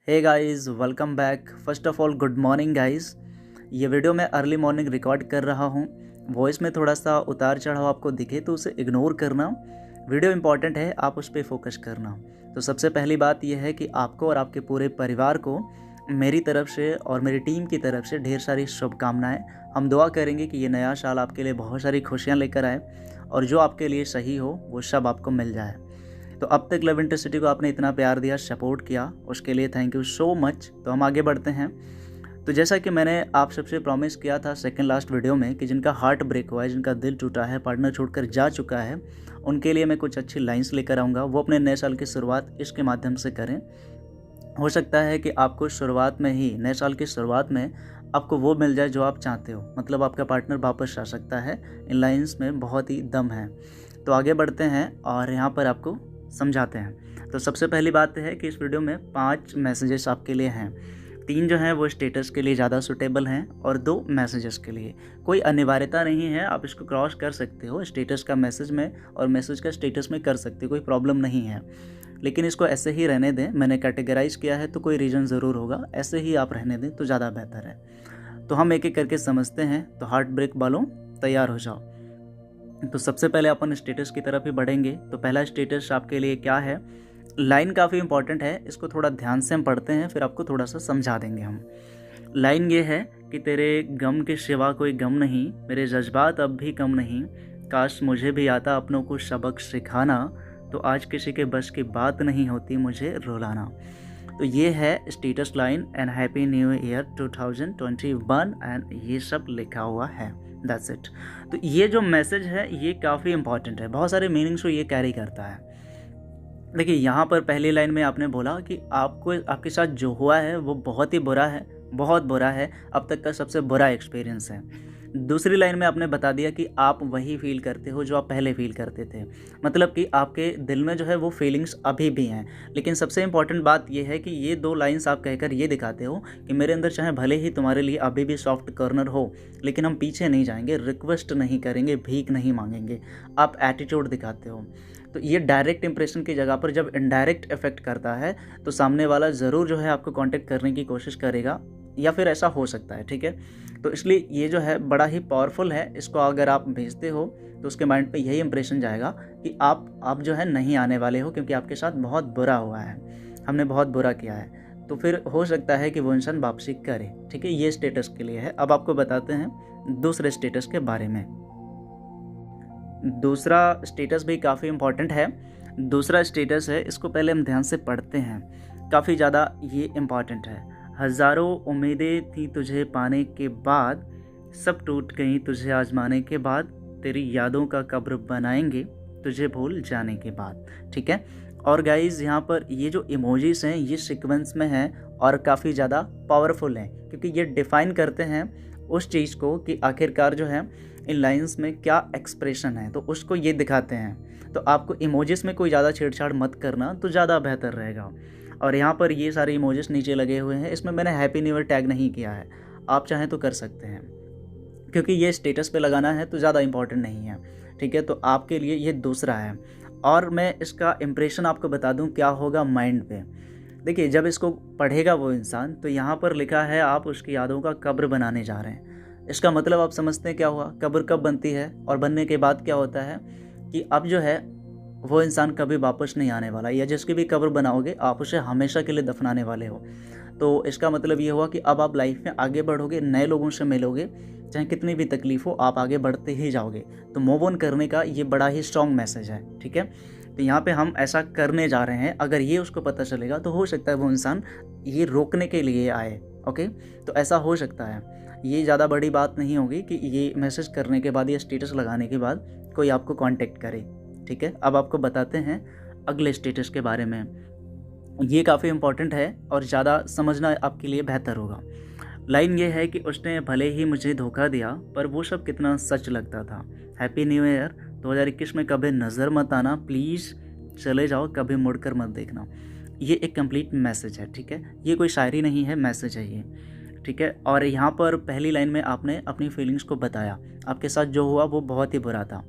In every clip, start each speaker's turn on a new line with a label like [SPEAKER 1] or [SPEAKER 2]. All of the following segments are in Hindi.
[SPEAKER 1] Hey guys, welcome back. First of all good morning guys. ये वीडियो मैं अर्ली मॉर्निंग रिकॉर्ड कर रहा हूँ। वॉइस में थोड़ा सा उतार चढ़ाव आपको दिखे तो उसे इग्नोर करना। वीडियो इंपॉर्टेंट है, आप उस पर फोकस करना। तो सबसे पहली बात यह है कि आपको और आपके पूरे परिवार को मेरी तरफ से और मेरी टीम की तरफ से ढेर सारी शुभकामनाएं। हम दुआ करेंगे कि ये नया साल आपके लिए बहुत सारी खुशियाँ लेकर आए और जो आपके लिए सही हो वो सब आपको मिल जाए। तो अब तक लव इंटरसिटी को आपने इतना प्यार दिया, सपोर्ट किया, उसके लिए थैंक यू सो मच। तो हम आगे बढ़ते हैं। तो जैसा कि मैंने आप सबसे प्रॉमिस किया था सेकंड लास्ट वीडियो में कि जिनका हार्ट ब्रेक हुआ है, जिनका दिल टूटा है, पार्टनर छोड़कर जा चुका है, उनके लिए मैं कुछ अच्छी लाइंस लेकर आऊँगा। वो अपने नए साल की शुरुआत इसके माध्यम से करें। हो सकता है कि आपको शुरुआत में ही, नए साल की शुरुआत में आपको वो मिल जाए जो आप चाहते हो, मतलब आपका पार्टनर वापस आ सकता है। इन लाइंस में बहुत ही दम है। तो आगे बढ़ते हैं और यहाँ पर आपको समझाते हैं। तो सबसे पहली बात है कि इस वीडियो में 5 मैसेजेस आपके लिए हैं। 3 जो हैं वो स्टेटस के लिए ज़्यादा सूटेबल हैं और 2 मैसेजेस के लिए। कोई अनिवार्यता नहीं है, आप इसको क्रॉस कर सकते हो, स्टेटस का मैसेज में और मैसेज का स्टेटस में कर सकते हो, कोई प्रॉब्लम नहीं है। लेकिन इसको ऐसे ही रहने दें। मैंने कैटेगराइज किया है तो कोई रीज़न ज़रूर होगा, ऐसे ही आप रहने दें तो ज़्यादा बेहतर है। तो हम एक एक करके समझते हैं। तो हार्ट ब्रेक वालों तैयार हो जाओ। तो सबसे पहले अपन स्टेटस की तरफ ही बढ़ेंगे। तो पहला स्टेटस आपके लिए क्या है? लाइन काफ़ी इंपॉर्टेंट है, इसको थोड़ा ध्यान से हम पढ़ते हैं, फिर आपको थोड़ा सा समझा देंगे हम। लाइन ये है कि तेरे गम के सिवा कोई गम नहीं, मेरे जज्बात अब भी कम नहीं, काश मुझे भी आता अपनों को सबक सिखाना, तो आज किसी के बस की बात नहीं होती मुझे रुलाना। तो ये है status line and happy new year 2021 and ये सब लिखा हुआ है। That's it. तो ये जो मैसेज है ये काफ़ी इंपॉर्टेंट है, बहुत सारे मीनिंग्स को ये कैरी करता है। देखिए, यहाँ पर पहली लाइन में आपने बोला कि आपको आपके साथ जो हुआ है वो बहुत ही बुरा है, बहुत बुरा है, अब तक का सबसे बुरा एक्सपीरियंस है। दूसरी लाइन में आपने बता दिया कि आप वही फील करते हो जो आप पहले फील करते थे, मतलब कि आपके दिल में जो है वो फीलिंग्स अभी भी हैं। लेकिन सबसे इम्पॉर्टेंट बात ये है कि ये 2 लाइन्स आप कहकर ये दिखाते हो कि मेरे अंदर चाहे भले ही तुम्हारे लिए अभी भी सॉफ्ट कॉर्नर हो, लेकिन हम पीछे नहीं जाएंगे, रिक्वेस्ट नहीं करेंगे, भीख नहीं मांगेंगे। आप एटीट्यूड दिखाते हो। तो ये डायरेक्ट इंप्रेशन की जगह पर जब इनडायरेक्ट इफेक्ट करता है तो सामने वाला ज़रूर जो है आपको कांटेक्ट करने की कोशिश करेगा, या फिर ऐसा हो सकता है, ठीक है। तो इसलिए ये जो है बड़ा ही पावरफुल है। इसको अगर आप भेजते हो तो उसके माइंड पे यही इंप्रेशन जाएगा कि आप जो है नहीं आने वाले हो, क्योंकि आपके साथ बहुत बुरा हुआ है, हमने बहुत बुरा किया है। तो फिर हो सकता है कि वो इंसान वापसी करे, ठीक है। ये स्टेटस के लिए है। अब आपको बताते हैं दूसरे स्टेटस के बारे में। दूसरा स्टेटस भी काफ़ी इम्पॉर्टेंट है। दूसरा स्टेटस है, इसको पहले हम ध्यान से पढ़ते हैं, काफ़ी ज़्यादा ये इम्पॉर्टेंट है। हज़ारों उम्मीदें थी तुझे पाने के बाद, सब टूट गई तुझे आजमाने के बाद, तेरी यादों का कब्र बनाएंगे तुझे भूल जाने के बाद, ठीक है। और गाइज़, यहाँ पर ये जो इमोजीज हैं ये सीक्वेंस में हैं और काफ़ी ज़्यादा पावरफुल हैं, क्योंकि ये डिफ़ाइन करते हैं उस चीज़ को कि आखिरकार जो है इन लाइंस में क्या एक्सप्रेशन है, तो उसको ये दिखाते हैं। तो आपको इमोजीज में कोई ज़्यादा छेड़छाड़ मत करना तो ज़्यादा बेहतर रहेगा। और यहाँ पर ये सारे इमोजीज नीचे लगे हुए हैं, इसमें मैंने हैप्पी न्यू ईयर टैग नहीं किया है, आप चाहें तो कर सकते हैं, क्योंकि ये स्टेटस पे लगाना है तो ज़्यादा इंपॉर्टेंट नहीं है, ठीक है। तो आपके लिए ये दूसरा है। और मैं इसका इम्प्रेशन आपको बता दूँ क्या होगा माइंड पे। देखिए, जब इसको पढ़ेगा वो इंसान तो यहाँ पर लिखा है आप उसकी यादों का कब्र बनाने जा रहे हैं। इसका मतलब आप समझते हैं क्या हुआ? कब्र कब बनती है और बनने के बाद क्या होता है कि अब जो है वो इंसान कभी वापस नहीं आने वाला, या जिसकी भी कब्र बनाओगे आप उसे हमेशा के लिए दफनाने वाले हो। तो इसका मतलब ये हुआ कि अब आप लाइफ में आगे बढ़ोगे, नए लोगों से मिलोगे, चाहे कितनी भी तकलीफ हो आप आगे बढ़ते ही जाओगे। तो मूव ऑन करने का ये बड़ा ही स्ट्रॉन्ग मैसेज है, ठीक है। तो यहाँ पे हम ऐसा करने जा रहे हैं। अगर ये उसको पता चलेगा तो हो सकता है वो इंसान ये रोकने के लिए आए, ओके। तो ऐसा हो सकता है। ये ज़्यादा बड़ी बात नहीं होगी कि ये मैसेज करने के बाद या स्टेटस लगाने के बाद कोई आपको कांटेक्ट करे, ठीक है। अब आपको बताते हैं अगले स्टेटस के बारे में। ये काफ़ी इंपॉर्टेंट है और ज़्यादा समझना आपके लिए बेहतर होगा। लाइन ये है कि उसने भले ही मुझे धोखा दिया, पर वो सब कितना सच लगता था। हैप्पी न्यू ईयर 2021 में कभी नज़र मत आना, प्लीज़ चले जाओ, कभी मुड़कर मत देखना। ये एक कंप्लीट मैसेज है, ठीक है। ये कोई शायरी नहीं है, मैसेज है ये, ठीक है। और यहाँ पर पहली लाइन में आपने अपनी फीलिंग्स को बताया, आपके साथ जो हुआ वो बहुत ही बुरा था।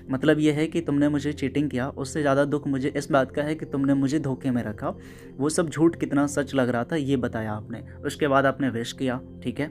[SPEAKER 1] मतलब ये है कि तुमने मुझे चीटिंग किया, उससे ज़्यादा दुख मुझे इस बात का है कि तुमने मुझे धोखे में रखा। वो सब झूठ कितना सच लग रहा था ये बताया आपने। उसके बाद आपने विश किया, ठीक है,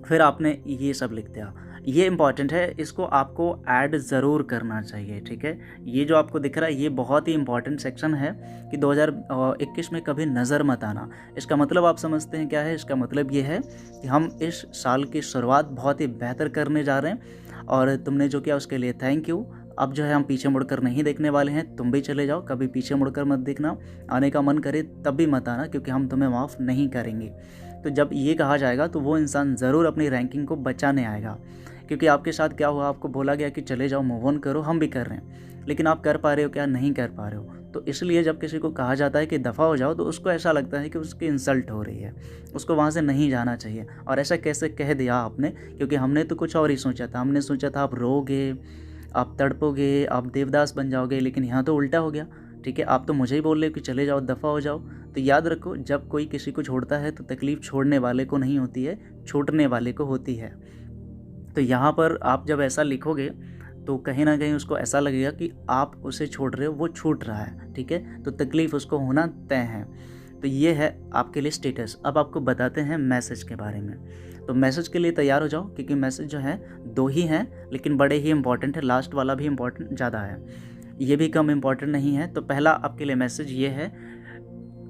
[SPEAKER 1] फिर आपने ये सब लिख दिया। ये इम्पॉर्टेंट है, इसको आपको ऐड ज़रूर करना चाहिए, ठीक है। ये जो आपको दिख रहा है ये बहुत ही इम्पॉर्टेंट सेक्शन है कि 2021 में कभी नज़र मत आना। इसका मतलब आप समझते हैं क्या है? इसका मतलब ये है कि हम इस साल की शुरुआत बहुत ही बेहतर करने जा रहे हैं और तुमने जो किया उसके लिए थैंक यू। अब जो है हम पीछे मुड़कर नहीं देखने वाले हैं। तुम भी चले जाओ, कभी पीछे मुड़कर मत देखना। आने का मन करे तब भी मत आना, क्योंकि हम तुम्हें माफ़ नहीं करेंगे। तो जब ये कहा जाएगा तो वो इंसान ज़रूर अपनी रैंकिंग को बचाने आएगा, क्योंकि आपके साथ क्या हुआ, आपको बोला गया कि चले जाओ, मूव ऑन करो, हम भी कर रहे हैं, लेकिन आप कर पा रहे हो क्या? नहीं कर पा रहे हो। तो इसलिए जब किसी को कहा जाता है कि दफ़ा हो जाओ, तो उसको ऐसा लगता है कि उसकी इंसल्ट हो रही है, उसको वहाँ से नहीं जाना चाहिए। और ऐसा कैसे कह दिया आपने? क्योंकि हमने तो कुछ और ही सोचा था। हमने सोचा था आप रोगे, आप तड़पोगे, आप देवदास बन जाओगे, लेकिन यहाँ तो उल्टा हो गया, ठीक है। आप तो मुझे ही बोल रहे हो कि चले जाओ, दफ़ा हो जाओ। तो याद रखो, जब कोई किसी को छोड़ता है तो तकलीफ़ छोड़ने वाले को नहीं होती है, छूटने वाले को होती है। तो यहाँ पर आप जब ऐसा लिखोगे तो कहीं ना कहीं उसको ऐसा लगेगा कि आप उसे छोड़ रहे हो, वो छूट रहा है, ठीक है। तो तकलीफ़ उसको होना तय है। तो ये है आपके लिए स्टेटस। अब आपको बताते हैं मैसेज के बारे में। तो मैसेज के लिए तैयार हो जाओ, क्योंकि मैसेज जो है 2 ही हैं, लेकिन बड़े ही इंपॉर्टेंट है। लास्ट वाला भी इंपॉर्टेंट ज़्यादा है, ये भी कम इंपॉर्टेंट नहीं है। तो पहला आपके लिए मैसेज ये है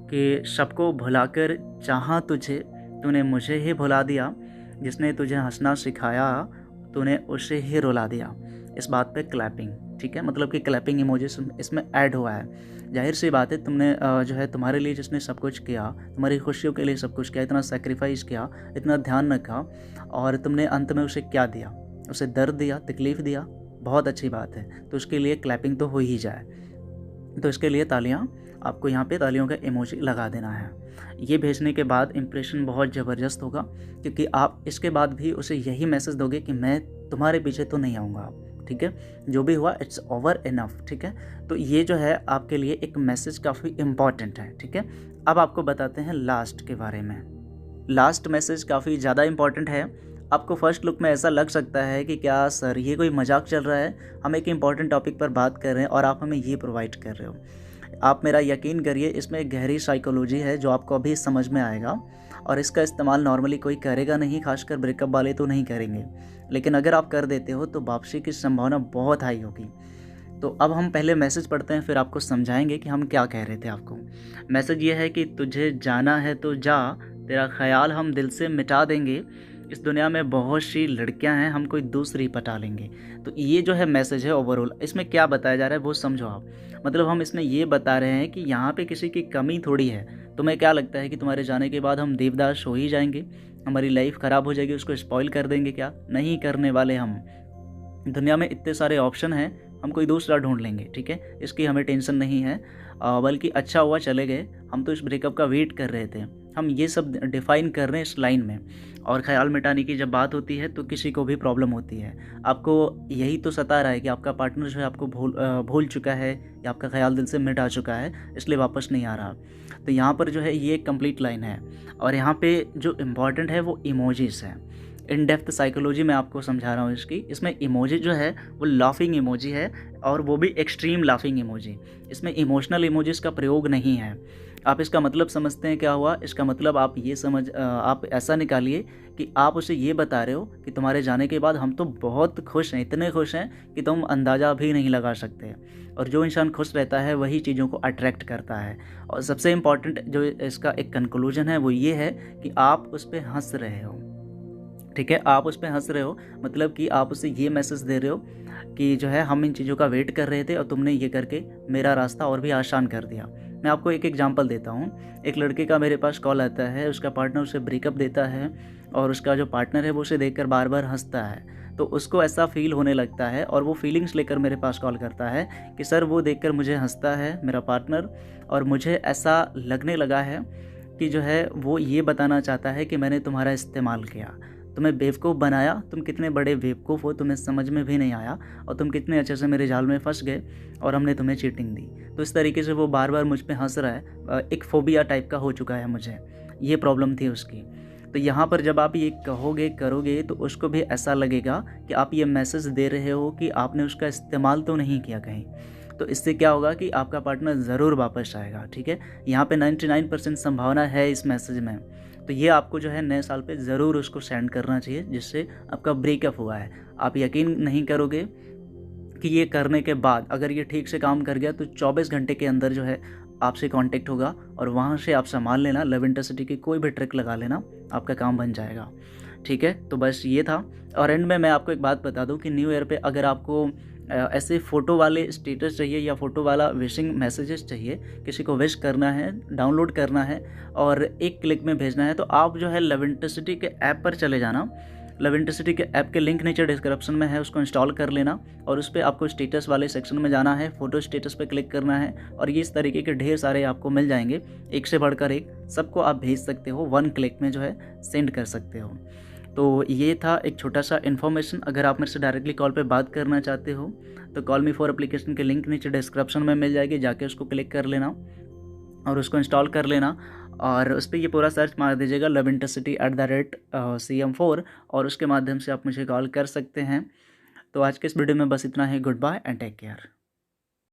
[SPEAKER 1] कि सबको भुलाकर चाहा तुझे, तूने मुझे ही भुला दिया। जिसने तुझे हंसना सिखाया, तूने उसे ही रुला दिया। इस बात पे क्लैपिंग, ठीक है, मतलब कि क्लैपिंग इमोजीज इसमें ऐड हुआ है। जाहिर सी बात है, तुमने जो है तुम्हारे लिए जिसने सब कुछ किया, तुम्हारी खुशियों के लिए सब कुछ किया, इतना सेक्रीफाइस किया, इतना ध्यान रखा, और तुमने अंत में उसे क्या दिया? उसे दर्द दिया, तकलीफ़ दिया। बहुत अच्छी बात है, तो उसके लिए क्लैपिंग तो हो ही जाए। तो इसके लिए तालियां, आपको यहाँ पे तालियों का इमोजी लगा देना है। ये भेजने के बाद इम्प्रेशन बहुत ज़बरदस्त होगा, क्योंकि आप इसके बाद भी उसे यही मैसेज दोगे कि मैं तुम्हारे पीछे तो नहीं आऊँगा, ठीक है, जो भी हुआ इट्स ओवर इनफ, ठीक है। तो ये जो है आपके लिए एक मैसेज काफ़ी इम्पॉर्टेंट है, ठीक है। अब आपको बताते हैं लास्ट के बारे में। लास्ट मैसेज काफ़ी ज़्यादा इम्पॉर्टेंट है। आपको फर्स्ट लुक में ऐसा लग सकता है कि क्या सर ये कोई मजाक चल रहा है, हम एक इम्पॉर्टेंट टॉपिक पर बात कर रहे हैं और आप हमें ये प्रोवाइड कर रहे हो। आप मेरा यकीन करिए, इसमें गहरी साइकोलॉजी है जो आपको अभी समझ में आएगा, और इसका इस्तेमाल नॉर्मली कोई करेगा नहीं, खासकर ब्रेकअप वाले तो नहीं करेंगे, लेकिन अगर आप कर देते हो तो वापसी की संभावना बहुत हाई होगी। तो अब हम पहले मैसेज पढ़ते हैं, फिर आपको समझाएंगे कि हम क्या कह रहे थे आपको। मैसेज ये है कि तुझे जाना है तो जा, तेरा ख्याल हम दिल से मिटा देंगे। इस दुनिया में बहुत सी लड़कियां हैं, हम कोई दूसरी पटा लेंगे। तो ये जो है मैसेज है ओवरऑल। इसमें क्या बताया जा रहा है वो समझो आप। मतलब हम इसमें ये बता रहे हैं कि यहाँ पे किसी की कमी थोड़ी है। तुम्हें क्या लगता है कि तुम्हारे जाने के बाद हम देवदास हो ही जाएंगे, हमारी लाइफ ख़राब हो जाएगी, उसको स्पॉइल कर देंगे? क्या नहीं करने वाले हम। दुनिया में इतने सारे ऑप्शन हैं, हम कोई दूसरा ढूंढ लेंगे, ठीक है, इसकी हमें टेंशन नहीं है। बल्कि अच्छा हुआ चले गए, हम तो इस ब्रेकअप का वेट कर रहे थे। हम ये सब डिफ़ाइन कर रहे हैं इस लाइन में। और ख्याल मिटाने की जब बात होती है तो किसी को भी प्रॉब्लम होती है। आपको यही तो सता रहा है कि आपका पार्टनर जो है आपको भूल चुका है, या आपका ख्याल दिल से मिटा चुका है, इसलिए वापस नहीं आ रहा। तो यहाँ पर जो है ये एक कंप्लीट लाइन है, और यहाँ पे जो इम्पॉर्टेंट है वो इमोजीज़ है। इन डेप्थ साइकोलॉजी मैं आपको समझा रहा हूँ इसकी। इसमें इमोजी जो है वो लाफिंग इमोजी है, और वो भी एक्सट्रीम लाफिंग इमोजी। इसमें इमोशनल इमोजीज का प्रयोग नहीं है। आप इसका मतलब समझते हैं क्या हुआ? इसका मतलब आप ऐसा निकालिए कि आप उसे ये बता रहे हो कि तुम्हारे जाने के बाद हम तो बहुत खुश हैं, इतने खुश हैं कि तुम अंदाज़ा भी नहीं लगा सकते। और जो इंसान खुश रहता है वही चीज़ों को अट्रैक्ट करता है। और सबसे इम्पॉर्टेंट जो इसका एक कंक्लूजन है वो ये है कि आप उस पर हंस रहे हो, ठीक है, आप उस पर हंस रहे हो। मतलब कि आप उसे ये मैसेज दे रहे हो कि जो है हम इन चीज़ों का वेट कर रहे थे और तुमने ये करके मेरा रास्ता और भी आसान कर दिया। मैं आपको एक एग्जांपल देता हूँ। एक लड़के का मेरे पास कॉल आता है, उसका पार्टनर उसे ब्रेकअप देता है, और उसका जो पार्टनर है वो उसे देखकर बार बार हंसता है। तो उसको ऐसा फील होने लगता है, और वो फीलिंग्स लेकर मेरे पास कॉल करता है कि सर वो देखकर मुझे हंसता है मेरा पार्टनर, और मुझे ऐसा लगने लगा है कि जो है वो ये बताना चाहता है कि मैंने तुम्हारा इस्तेमाल किया, तुम्हें बेवकूफ़ बनाया, तुम कितने बड़े बेवकूफ़ हो, तुम्हें समझ में भी नहीं आया, और तुम कितने अच्छे से मेरे जाल में फंस गए, और हमने तुम्हें चीटिंग दी। तो इस तरीके से वो बार बार मुझ पे हंस रहा है। एक फोबिया टाइप का हो चुका है मुझे, ये प्रॉब्लम थी उसकी। तो यहाँ पर जब आप ये कहोगे करोगे तो उसको भी ऐसा लगेगा कि आप ये मैसेज दे रहे हो कि आपने उसका इस्तेमाल तो नहीं किया कहीं। तो इससे क्या होगा कि आपका पार्टनर ज़रूर वापस आएगा। ठीक है, यहाँ पे 99% संभावना है इस मैसेज में। तो ये आपको जो है नए साल पे ज़रूर उसको सेंड करना चाहिए जिससे आपका ब्रेकअप हुआ है। आप यकीन नहीं करोगे कि ये करने के बाद अगर ये ठीक से काम कर गया तो 24 घंटे के अंदर जो है आपसे कांटेक्ट होगा और वहाँ से आप संभाल लेना, लव इंटरसिटी की कोई भी ट्रिक लगा लेना, आपका काम बन जाएगा। ठीक है, तो बस ये था। और एंड में मैं आपको एक बात बता दूं कि न्यू ईयर पे अगर आपको ऐसे फ़ोटो वाले स्टेटस चाहिए या फ़ोटो वाला विशिंग मैसेजेस चाहिए, किसी को विश करना है, डाउनलोड करना है और एक क्लिक में भेजना है, तो आप जो है लव इंटरसिटी के ऐप पर चले जाना। लव इंटरसिटी के ऐप के लिंक नीचे डिस्क्रिप्शन में है, उसको इंस्टॉल कर लेना और उस पर आपको स्टेटस वाले सेक्शन में जाना है, फ़ोटो स्टेटस पे क्लिक करना है और ये इस तरीके के ढेर सारे आपको मिल जाएंगे, एक से बढ़कर एक, सबको आप भेज सकते हो, 1 क्लिक में जो है सेंड कर सकते हो। तो ये था एक छोटा सा इन्फॉर्मेशन। अगर आप मेरे से डायरेक्टली कॉल पे बात करना चाहते हो तो कॉल मी फॉर एप्लीकेशन के लिंक नीचे डिस्क्रिप्शन में मिल जाएगी, जाके उसको क्लिक कर लेना और उसको इंस्टॉल कर लेना और उस पर ये पूरा सर्च मार दीजिएगा लव इंटरसिटी @CM4 और उसके माध्यम से आप मुझे कॉल कर सकते हैं। तो आज के इस वीडियो में बस इतना ही। Goodbye and take care.